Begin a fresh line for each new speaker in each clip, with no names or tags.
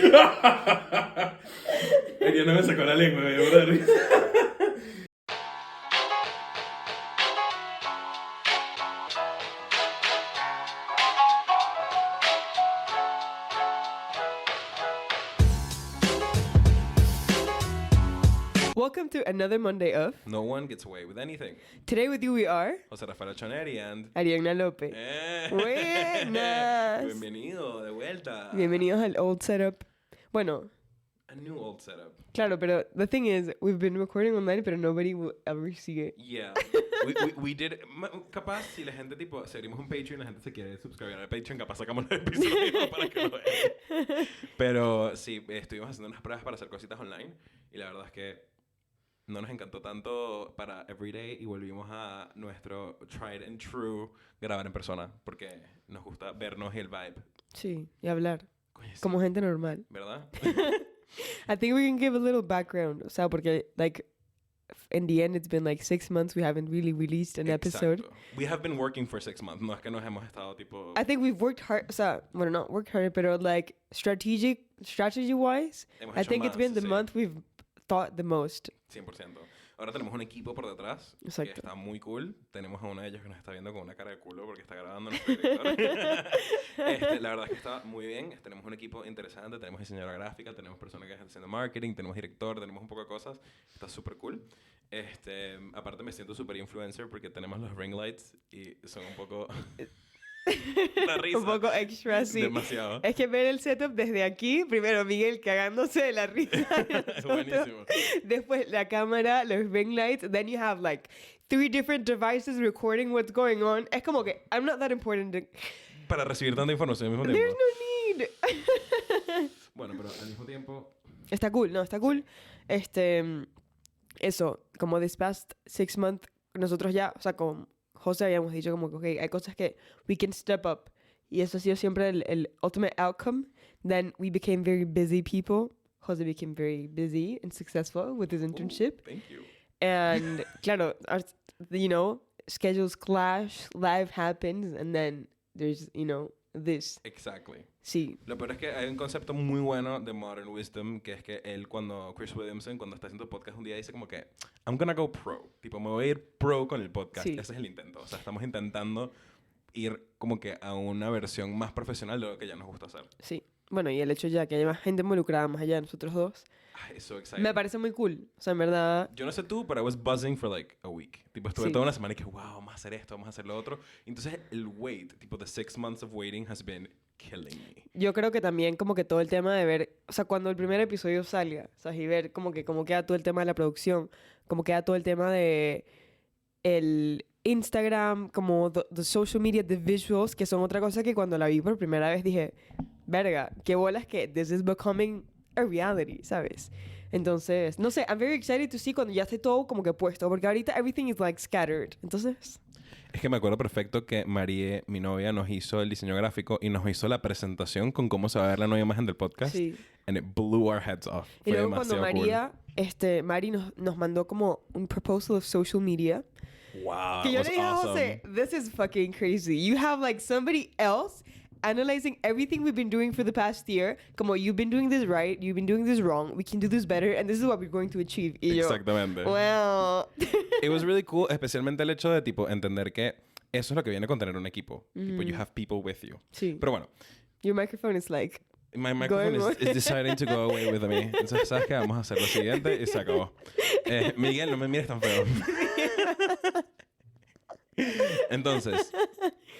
Ella no me sacó la lengua, me dio una risa.
Welcome to another Monday of
No one gets away with anything.
Today with you we are
José Rafael Choneri and...
Ariana López. Buenas.
Bienvenido de vuelta.
Bienvenidos al old setup. Bueno,
A new old setup.
claro, pero the thing is, we've been recording online, pero nobody will ever see it.
Yeah. we did... Capaz, si la gente, tipo, si abrimos un Patreon, la gente se quiere suscribir al Patreon, capaz sacamos los episodios para que lo vean. Pero sí, estuvimos haciendo unas pruebas para hacer cositas online y la verdad es que no nos encantó tanto para Everyday y volvimos a nuestro tried and true grabar en persona porque nos gusta vernos y el vibe.
Sí, y hablar.
Coño, sí.
Como gente normal.
¿Verdad?
I think we can give a little background. O sea, porque, like, in the end, it's been like 6 months. We haven't really released an episode.
Exacto. We have been working for 6 months. No es que nos hemos estado tipo...
I think we've worked hard. O sea, bueno, not worked hard, pero like strategy-wise,
Hemos
I
hecho
think it's been
más,
the
sí.
month we've thought the most.
100%. Ahora tenemos un equipo por detrás
Exacto.
que está muy cool. Tenemos a una de ellas que nos está viendo con una cara de culo porque está grabando nuestro director. La verdad es que está muy bien. Tenemos un equipo interesante. Tenemos diseñadora gráfica, tenemos personas que están haciendo marketing, tenemos director, tenemos un poco de cosas. Está súper cool. Aparte me siento súper influencer porque tenemos los ring lights y son un poco... La risa.
Un poco extra, sí.
Demasiado.
Es que ver el setup desde aquí, primero Miguel cagándose de la risa.
Es buenísimo.
Después la cámara, los ring lights. Then you have like 3 different devices recording what's going on. Es como que I'm not that important.
Para recibir tanta información al mismo tiempo.
There's no need.
Bueno, pero al mismo tiempo...
Está cool, no, está cool. Eso, como this past 6 months, nosotros ya, o sea, con José habíamos dicho como que, okay, hay cosas que we can step up. Y eso ha sido siempre el ultimate outcome. Then we became very busy people. José became very busy and successful with his internship.
Thank you.
And, claro, you know, schedules clash, life happens, and then there's, you know, this.
Exactly.
Sí.
Lo peor es que hay un concepto muy bueno de Modern Wisdom, que es que él, Chris Williamson, cuando está haciendo podcast un día, dice como que, I'm gonna go pro. Tipo, me voy a ir pro con el podcast.
Sí.
Ese es el intento. O sea, estamos intentando ir como que a una versión más profesional de lo que ya nos gusta hacer.
Sí. Bueno, y el hecho ya que haya más gente involucrada más allá de nosotros dos,
Ay, so exciting.
me parece muy cool. O sea, en verdad...
Yo no sé tú, pero I was buzzing for like a week. Tipo, estuve
Sí.
toda una semana y que, wow, vamos a hacer esto, vamos a hacer lo otro. Entonces, el wait, tipo, the 6 months of waiting has been killing me.
Yo creo que también como que todo el tema de ver, o sea, cuando el primer episodio salga, o sea, y ver como que cómo queda todo el tema de la producción, cómo queda todo el tema de el Instagram, como the social media, the visuals, que son otra cosa que cuando la vi por primera vez dije, verga, qué bolas que this is becoming a reality, ¿sabes? Entonces, no sé, I'm very excited to see cuando ya esté todo como que puesto, porque ahorita everything is like scattered. Entonces...
Es que me acuerdo perfecto que Marie, mi novia, nos hizo el diseño gráfico y nos hizo la presentación con cómo se va a ver la nueva imagen del podcast.
Sí.
And it blew our heads off.
Y
Fue
luego cuando
demasiado
Mari nos mandó como un proposal of social media.
cool. Wow,
Que
that
yo
was
le dije a
awesome.
José, this is fucking crazy. You have like somebody else analyzing everything we've been doing for the past year. Como, you've been doing this right, you've been doing this wrong, we can do this better, and this is what we're going to achieve. Y yo,
Exactamente.
well...
It was really cool, especialmente el hecho de, tipo, entender que eso es lo que viene con tener un equipo. Tipo, you have people with you.
Sí.
Pero bueno,
Your microphone is like...
my microphone
Going
is deciding to go away with me. Entonces, ¿sabes qué? Vamos a hacer lo siguiente y se acabó. Miguel, no me mires tan feo. Entonces,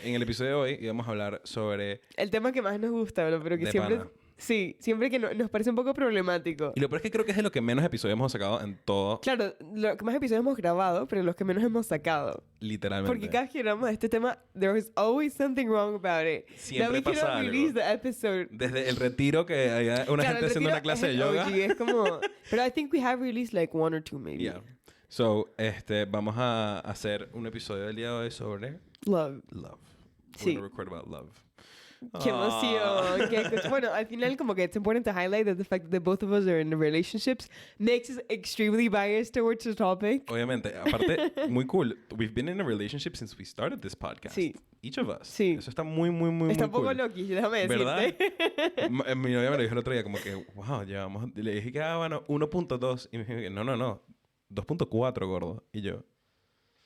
en el episodio de hoy íbamos a hablar sobre...
El tema que más nos gusta, bro, pero que
De
siempre...
pana.
Sí, siempre que nos parece un poco problemático.
Y lo peor es que creo que es de lo que menos episodios hemos sacado en todo,
Claro, lo que más episodios hemos grabado, pero los que menos hemos sacado.
literalmente.
Porque cada vez que hablamos de este tema, there is always something wrong about it.
Siempre
That we
pasa
cannot
algo.
release the episode.
Desde el retiro que había una
Claro,
gente
el
haciendo una
retiro
clase de
es el
yoga.
OG, es como... Pero I think we have released like 1 or 2 maybe.
Yeah. So, vamos a hacer un episodio del día de hoy sobre
Love.
love. We're
Sí.
gonna record about love.
¡Qué emoción! Bueno, al final como que it's important to highlight that the fact that both of us are in relationships makes us extremely biased towards the topic.
Obviamente, aparte, muy cool. We've been in a relationship since we started this podcast.
Sí.
Each of us.
Sí.
Eso está muy, muy, muy,
Está
muy
un poco
cool.
loqui, déjame decirte.
¿Verdad? Mi novia me lo dijo el otro día como que, wow, llevamos... Le dije que, bueno, 1.2. Y me dijo que, no, 2.4, gordo. Y yo,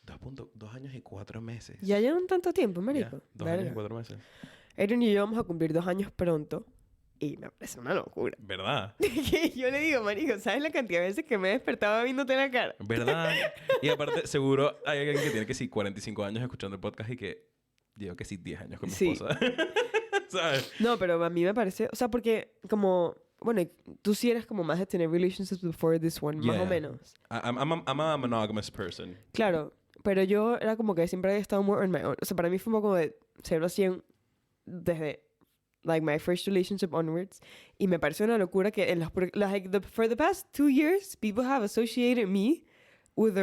2 años y 4 meses.
Ya llevan tanto tiempo,
Ya,
marico.
2 años y 4 meses.
Adrian y yo vamos a cumplir 2 años pronto. Y me parece una locura.
¿Verdad?
Que yo le digo, marico, ¿sabes la cantidad de veces que me he despertado viéndote la cara?
¿Verdad? Y aparte, seguro hay alguien que tiene que sí 45 años escuchando el podcast y que digo que sí 10 años con mi esposa. ¿Sabes?
No, pero a mí me parece, o sea, porque como, bueno, tú sí eres como más de tener relationships before this one, más o menos.
I'm a monogamous person.
Claro, pero yo era como que siempre había estado more on my own. O sea, para mí fue un poco de 0 a 100 desde like my first relationship onwards. Y me pareció una locura que en for the past 2 years, people have associated me with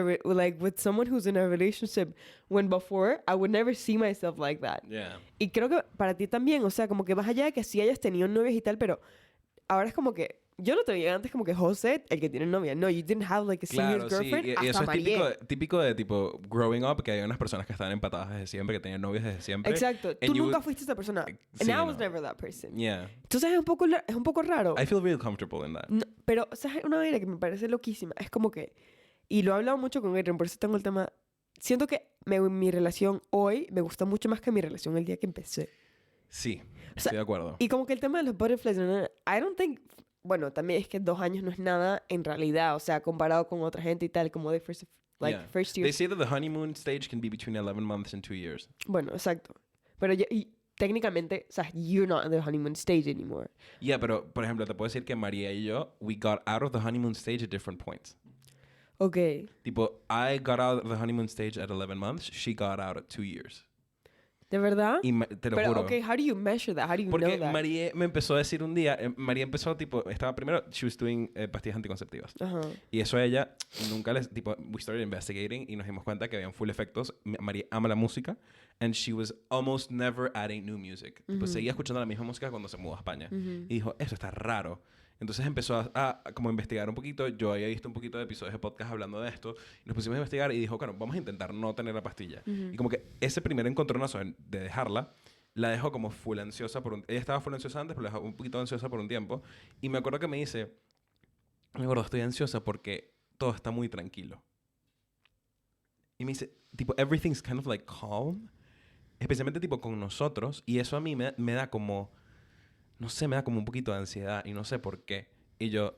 with someone who's in a relationship when before I would never see myself like that.
Yeah.
Y creo que para ti también, o sea, como que más allá de que sí hayas tenido novias y tal, pero ahora es como que yo no te veía antes como que José, el que tiene novia. No, you didn't have like a serious girlfriend.
Sí. Y
hasta
eso es
Mariel.
típico de tipo growing up, que hay unas personas que están empatadas desde siempre, que tenían novias desde siempre.
Exacto. Tú nunca fuiste esa persona. And
Sí,
I was
no.
never that person.
Yeah.
Entonces es un poco raro.
I feel real comfortable in that.
No, pero, o sea, es una vaina que me parece loquísima. Es como que... Y lo he hablado mucho con Adrian, por eso tengo el tema... Siento que mi relación hoy me gusta mucho más que mi relación el día que empecé.
Sí,
O sea,
estoy de acuerdo.
Y como que el tema de los butterflies, I don't think... Bueno, también es que 2 años no es nada en realidad. O sea, comparado con otra gente y tal, como de first
Yeah.
year.
They say that the honeymoon stage can be between 11 months and 2 years.
Bueno, exacto. Pero y técnicamente, o sea, you're not in the honeymoon stage anymore.
Yeah, pero, por ejemplo, te puedo decir que María y yo, we got out of the honeymoon stage at different points.
Ok.
Tipo, I got out of the honeymoon stage at 11 months. She got out at 2 years.
¿De verdad?
Y te lo
Pero,
juro.
okay, how do you measure that? How do you know
Porque
that?
María me empezó a decir un día, María empezó, tipo, estaba primero, she was doing pastillas anticonceptivas.
Ajá.
Y eso a ella nunca les, tipo, we started investigating y nos dimos cuenta que habían full efectos. María ama la música and she was almost never adding new music. Tipo, seguía escuchando la misma música cuando se mudó a España. Y dijo, esto está raro. Entonces empezó a como investigar un poquito. Yo había visto un poquito de episodios de podcast hablando de esto. Y nos pusimos a investigar y dijo, bueno, vamos a intentar no tener la pastilla. Y como que ese primer encontronazo de dejarla, la dejó como full ansiosa ella estaba full ansiosa antes, pero la dejó un poquito ansiosa por un tiempo. Y me acuerdo que me dice, me acuerdo, estoy ansiosa porque todo está muy tranquilo. Y me dice, tipo, everything's kind of like calm. Especialmente tipo con nosotros. Y eso a mí me da como... No sé, me da como un poquito de ansiedad y no sé por qué. Y yo,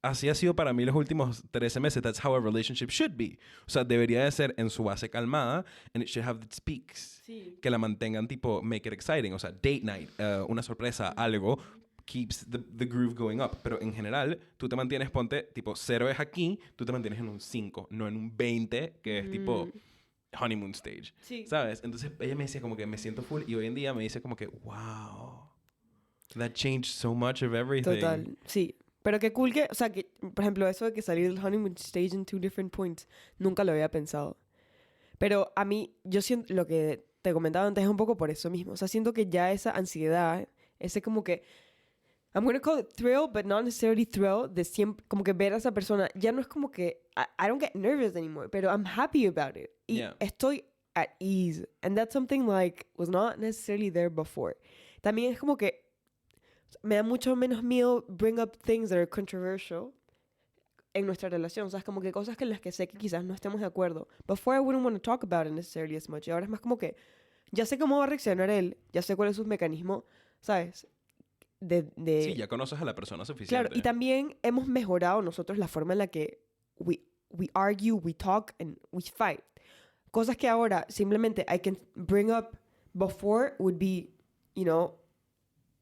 así ha sido para mí los últimos 13 meses. That's how a relationship should be. O sea, debería de ser en su base calmada and it should have its peaks.
Sí.
Que la mantengan tipo, make it exciting. O sea, date night, una sorpresa, algo, keeps the groove going up. Pero en general, tú te mantienes, ponte, tipo, 0 es aquí, tú te mantienes en un 5, no en un 20, que es tipo... honeymoon stage.
Sí.
¿Sabes? Entonces ella me decía como que me siento full y hoy en día me dice como que wow, that changed so much of everything.
Total, sí. Pero qué cool que, o sea, que, por ejemplo, eso de que salir del honeymoon stage en 2 different points, nunca lo había pensado. Pero a mí, yo siento, lo que te comentaba antes es un poco por eso mismo. O sea, siento que ya esa ansiedad, ese como que, I'm going to call it thrill, but not necessarily thrill, de siempre, como que ver a esa persona, ya no es como que, I don't get nervous anymore, pero I'm happy about it. Y estoy at ease. And that's something like, was not necessarily there before. También es como que, me da mucho menos miedo bring up things that are controversial en nuestra relación. O sea, es como que cosas en las que sé que quizás no estemos de acuerdo. Before I wouldn't want to talk about it necessarily as much. Y ahora es más como que, ya sé cómo va a reaccionar él, ya sé cuál es su mecanismo, ¿sabes?
Sí, ya conoces a la persona suficiente.
Claro, y también hemos mejorado nosotros la forma en la que we argue, we talk, and we fight. Cosas que ahora simplemente I can bring up before would be, you know,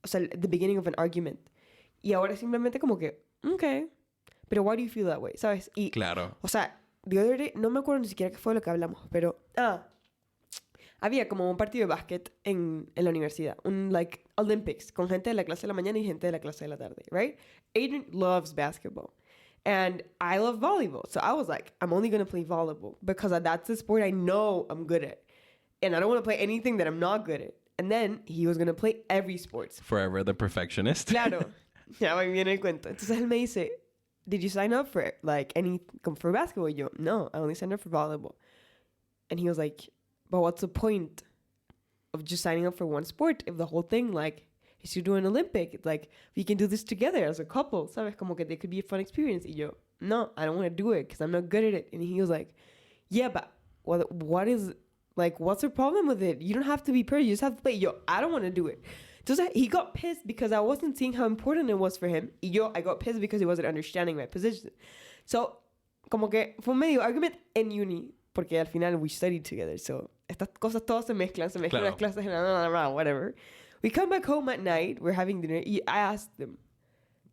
o sea, the beginning of an argument. Y ahora simplemente como que, okay, pero why do you feel that way? ¿Sabes? Y,
claro.
O sea, the other day, no me acuerdo ni siquiera qué fue lo que hablamos, pero, había como un partido de básquet en la universidad, un like Olympics, con gente de la clase de la mañana y gente de la clase de la tarde, right? Aiden loves basketball. And I love volleyball. So I was like, I'm only going to play volleyball because that's the sport I know I'm good at. And I don't want to play anything that I'm not good at. And then he was going to play every sports.
Forever the perfectionist.
Claro. Ya va bien el cuento. Entonces él me dice, did you sign up for like for basketball? Y yo, no, I only signed up for volleyball. And he was like, but what's the point of just signing up for one sport if the whole thing like is to do an Olympic? Like we can do this together as a couple. ¿Sabes? Como que it could be a fun experience. Y yo, no, I don't want to do it because I'm not good at it. And he was like, yeah, but what is, like, what's the problem with it? You don't have to be perfect. You just have to play. Yo, I don't want to do it. Entonces, he got pissed because I wasn't seeing how important it was for him. Y yo, I got pissed because he wasn't understanding my position. So, como que fue un medio argument en uni, porque al final we studied together. So, estas cosas todas se mezclan
Claro.
las clases, whatever. We come back home at night, we're having dinner. I asked him,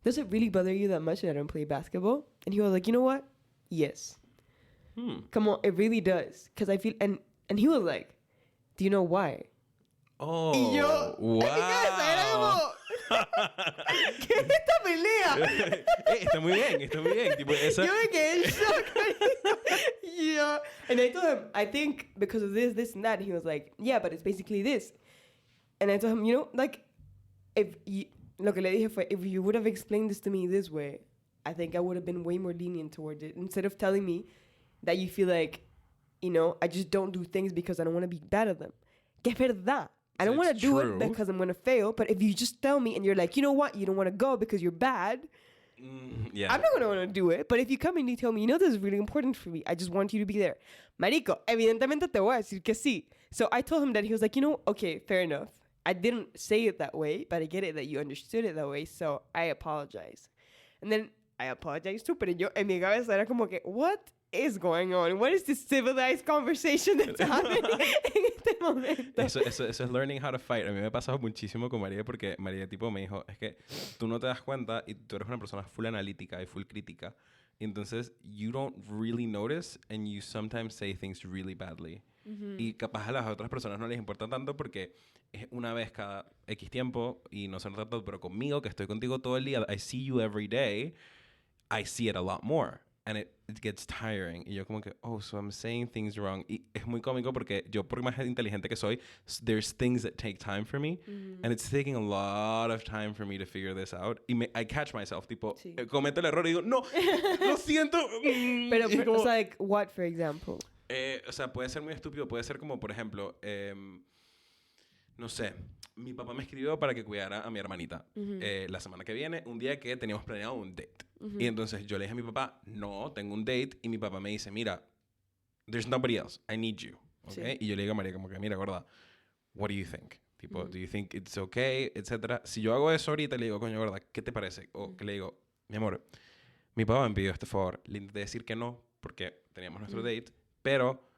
does it really bother you that much that I don't play basketball? And he was like, you know what? Yes. Come on, it really does. Because I feel, and he was like, do you know why?
Oh,
Y yo,
wow.
en mi cabeza era como, ¿qué es esta pelea?
Está muy bien. Tipo, esa...
Yo me quedé en shock. Yeah. And I told him, I think because of this, and that. And he was like, yeah, but it's basically this. And I told him, you know, like, lo que le dije fue, if you would have explained this to me this way, I think I would have been way more lenient towards it. Instead of telling me that you feel like, you know, I just don't do things because I don't want to be bad at them. Que es verdad. I don't want to do it because I'm going to fail. But if you just tell me and you're like, you know what, you don't want to go because you're bad,
yeah.
I'm not going to want to do it. But if you come and you tell me, you know, this is really important for me. I just want you to be there. Marico, evidentemente te voy a decir que sí. So I told him that. He was like, you know, okay, fair enough. I didn't say it that way, but I get it that you understood it that way. So I apologize. And then I apologize too. Pero yo en mi cabeza era como que, what is going on? What is this civilized conversation that's happening en este momento?
Eso es learning how to fight. A mí me ha pasado muchísimo con María porque María tipo me dijo, es que tú no te das cuenta y tú eres una persona full analítica y full crítica. Entonces, you don't really notice and you sometimes say things really badly. Y capaz a las otras personas no les importa tanto porque es una vez cada X tiempo y no se nota tanto, pero conmigo, que estoy contigo todo el día, I see you every day, I see it a lot more. And it gets tiring. Y yo como que, oh, so I'm saying things wrong. Y es muy cómico porque yo, por más inteligente que soy, there's things that take time for me. And it's taking a lot of time for me to figure this out. Y I catch myself, tipo, cometo el error y digo, no, lo siento.
Pero,
como,
it's like, what, for example?
O sea, puede ser muy estúpido. Puede ser como, por ejemplo, no sé, mi papá me escribió para que cuidara a mi hermanita la semana que viene, un día que teníamos planeado un date. Y entonces yo le dije a mi papá, no, tengo un date. Y mi papá me dice, mira, there's nobody else. I need you. ¿Okay? Y yo le digo a María como que, mira, gorda, what do you think? Tipo, do you think it's okay? Etcétera. Si yo hago eso ahorita, le digo, coño, gorda, ¿qué te parece? O que le digo, mi amor, mi papá me pidió este favor. Le intenté decir que no, porque teníamos nuestro date, pero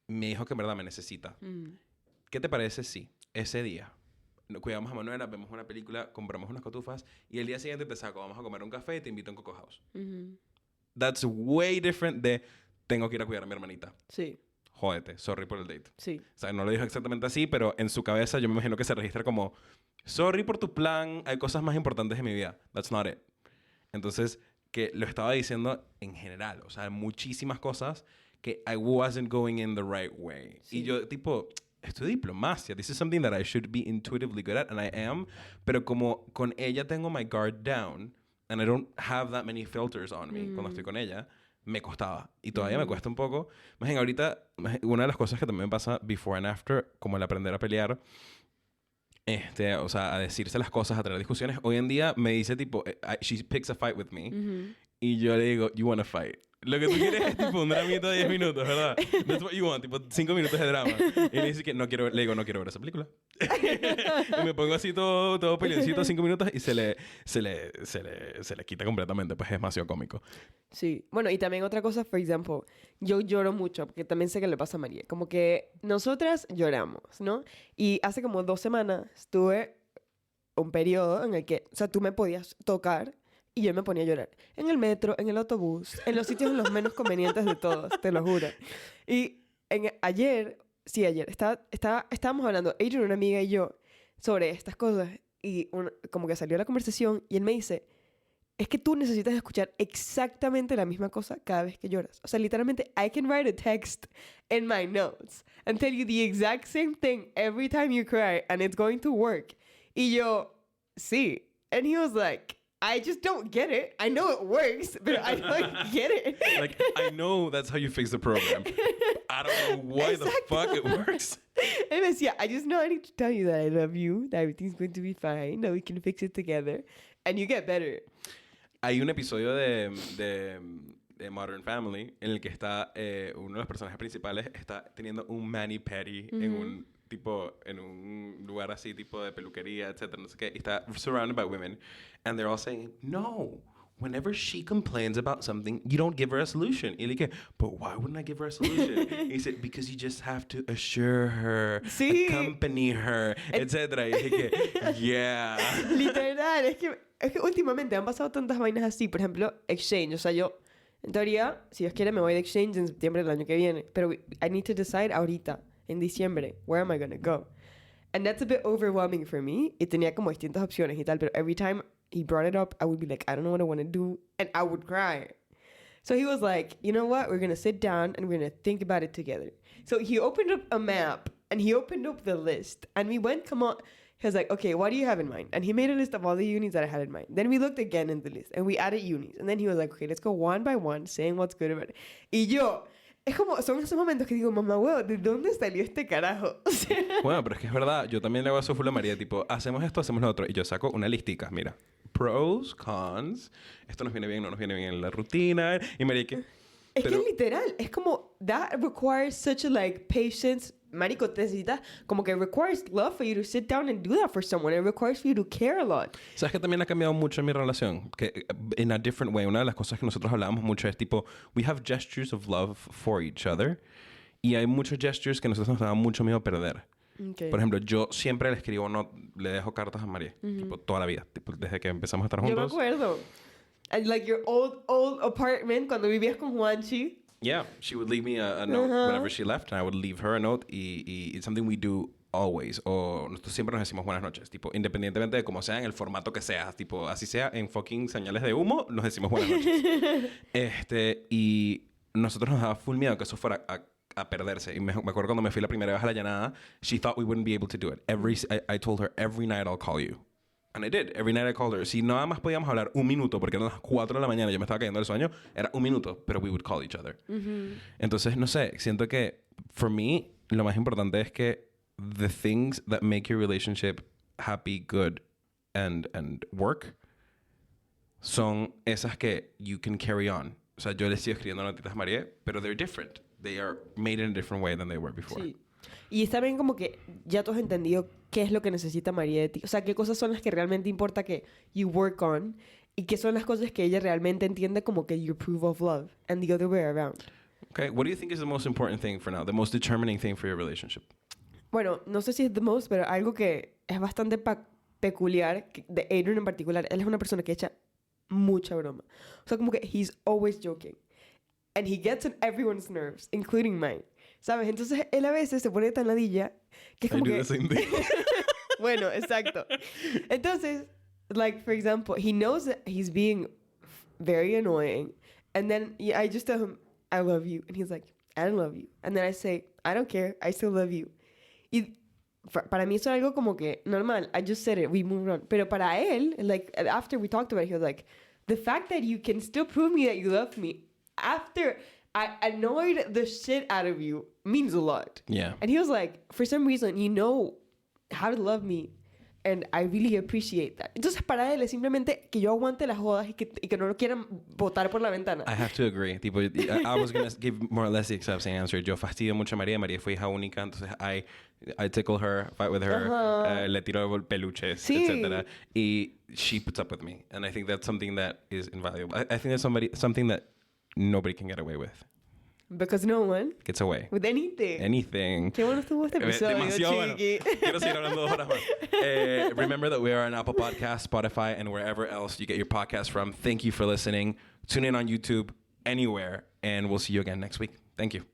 me dijo que en verdad me necesita. ¿Qué te parece si ese día cuidamos a Manuela, vemos una película, compramos unas cotufas y el día siguiente te saco, vamos a comer un café y te invito a un Coco House? That's way different de tengo que ir a cuidar a mi hermanita.
Sí.
Jódete, sorry por el date.
Sí.
O sea, no lo dijo exactamente así, pero en su cabeza yo me imagino que se registra como sorry por tu plan, hay cosas más importantes en mi vida. That's not it. Entonces, que lo estaba diciendo en general, o sea, muchísimas cosas que I wasn't going in the right way. Sí. Y yo, tipo, esto es diplomacia. This is something that I should be intuitively good at, and I am. Pero como con ella tengo my guard down, and I don't have that many filters on me cuando estoy con ella, me costaba. Y todavía me cuesta un poco. Imagínate, ahorita, una de las cosas que también me pasa before and after, como el aprender a pelear, o sea, a decirse las cosas, a tener discusiones. Hoy en día me dice, tipo, she picks a fight with me. Y yo le digo, you want to fight. Lo que tú quieres es tipo un dramito de 10 minutos, ¿verdad? That's what you want, tipo 5 minutos de drama. Y me dice que no quiero, le digo, no quiero ver esa película. Y me pongo así todo peleoncito 5 minutos y se le quita completamente, pues es demasiado cómico.
Sí. Bueno, y también otra cosa, por ejemplo, yo lloro mucho, porque también sé que le pasa a María. Como que nosotras lloramos, ¿no? Y hace como 2 semanas tuve un periodo en el que, o sea, tú me podías tocar y yo me ponía a llorar. En el metro, en el autobús, en los sitios los menos convenientes de todos, te lo juro. Y ayer, estábamos hablando, Adrian, una amiga y yo, sobre estas cosas. Y como que salió la conversación y él me dice, es que tú necesitas escuchar exactamente la misma cosa cada vez que lloras. O sea, literalmente, I can write a text in my notes and tell you the exact same thing every time you cry and it's going to work. Y yo, sí. And he was like, I just don't get it. I know it works, but I don't get it.
Like, I know that's how you fix the program. I don't know why the fuck it works.
And me decía, I just know I need to tell you that I love you, that everything's going to be fine, that we can fix it together, and you get better.
Hay un episodio de Modern Family en el que está uno de los personajes principales está teniendo un mani-pedi en un lugar así tipo de peluquería, etcétera, no sé qué, y está surrounded by women and they're all saying, no, whenever she complains about something, you don't give her a solution. Y le dije, but why wouldn't I give her a solution? He said, because you just have to assure her,
sí.
accompany her, etcétera. Y dije, yeah.
Literal, es que últimamente han pasado tantas vainas así. Por ejemplo, exchange. O sea, yo, en teoría, si Dios quiere, me voy de exchange en septiembre del año que viene. Pero I need to decide ahorita, en diciembre, where am I going to go? And that's a bit overwhelming for me. Y tenía como distintas opciones y tal, pero every time he brought it up, I would be like, I don't know what I want to do, and I would cry. So he was like, you know what? We're going to sit down and we're going to think about it together. So he opened up a map and he opened up the list and we went, come on. He was like, okay, what do you have in mind? And he made a list of all the unis that I had in mind. Then we looked again in the list and we added unis. And then he was like, okay, let's go one by one, saying what's good about it. Y yo, es como, son esos momentos que digo, mamá, huevo, ¿de dónde salió este carajo? O sea,
bueno, pero es que es verdad. Yo también le hago eso full a María. Tipo, hacemos esto, hacemos lo otro. Y yo saco una listica. Mira, pros, cons. Esto nos viene bien, no nos viene bien en la rutina. Y María, ¿qué?
Es que literal, es como, that requires such a, like, patience. Marico, te necesitas, como que requires love for you to sit down and do that for someone. It requires for you to care a lot.
¿Sabes que también ha cambiado mucho en mi relación? Que, in a different way, una de las cosas que nosotros hablábamos mucho es tipo, we have gestures of love for each other. Y hay muchos gestures que nosotros nos daban mucho miedo perder. Okay. Por ejemplo, yo siempre le escribo, le dejo cartas a María. Tipo, toda la vida. Tipo, desde que empezamos a estar juntos.
Yo me acuerdo. And like your old apartment, cuando vivías con Juanchi.
Yeah, she would leave me a note whenever she left, and I would leave her a note. Y it's something we do always. O nosotros siempre nos decimos buenas noches. Tipo, independientemente de cómo sea, en el formato que sea. Tipo, así sea en fucking señales de humo, nos decimos buenas noches. Y nosotros nos daba full miedo que eso fuera a perderse. Y me acuerdo cuando me fui la primera vez a la llanada, she thought we wouldn't be able to do it. I told her, every night I'll call you. And I did. Every night I called her. Si nada más podíamos hablar un minuto, porque eran las 4 de la mañana y yo me estaba cayendo del sueño, era un minuto, pero we would call each other. Entonces, no sé, siento que, for me, lo más importante es que the things that make your relationship happy, good, and work son esas que you can carry on. O sea, yo les sigo escribiendo notitas a María, pero they're different. They are made in a different way than they were before.
Sí. Y está bien como que ya tú has entendido qué es lo que necesita María de ti. O sea, qué cosas son las que realmente importa que you work on y qué son las cosas que ella realmente entiende como que you prove of love and the other way around.
Okay, what do you think is the most important thing for now? The most determining thing for your relationship?
Bueno, no sé si es the most, pero algo que es bastante peculiar de Adrian en particular. Él es una persona que echa mucha broma. O sea, como que he's always joking. And he gets on everyone's nerves, including mine. ¿Sabes? Entonces, él a veces se pone tan ladilla que es como que... Bueno, exacto. Entonces, like, for example, he knows that he's being very annoying. And then I just tell him, I love you. And he's like, I don't love you. And then I say, I don't care. I still love you. Y para mí eso es algo como que normal. I just said it. We moved on. Pero para él, like, after we talked about it, he was like, the fact that you can still prove me that you love me after I annoyed the shit out of you means a lot.
Yeah.
And he was like, for some reason, you know how to love me. And I really appreciate that. Entonces, para él es simplemente que yo aguante las jodas y que no lo quieran botar por la ventana.
I have to agree. Tipo, I was going to give more or less the exact same answer. Yo fastidio mucho a María. María fue hija única. Entonces, I tickle her, fight with her, le tiro peluches,
sí.
etc. Y she puts up with me. And I think that's something that is invaluable. I think that's something that nobody can get away with.
Because no one
gets away.
With anything.
Anything.
Qué bueno estuvo este episodio,
demasiado bueno.
Chiqui.
Quiero seguir hablando 2 horas más. Remember that we are on Apple Podcasts, Spotify, and wherever else you get your podcast from. Thank you for listening. Tune in on YouTube, anywhere, and we'll see you again next week. Thank you.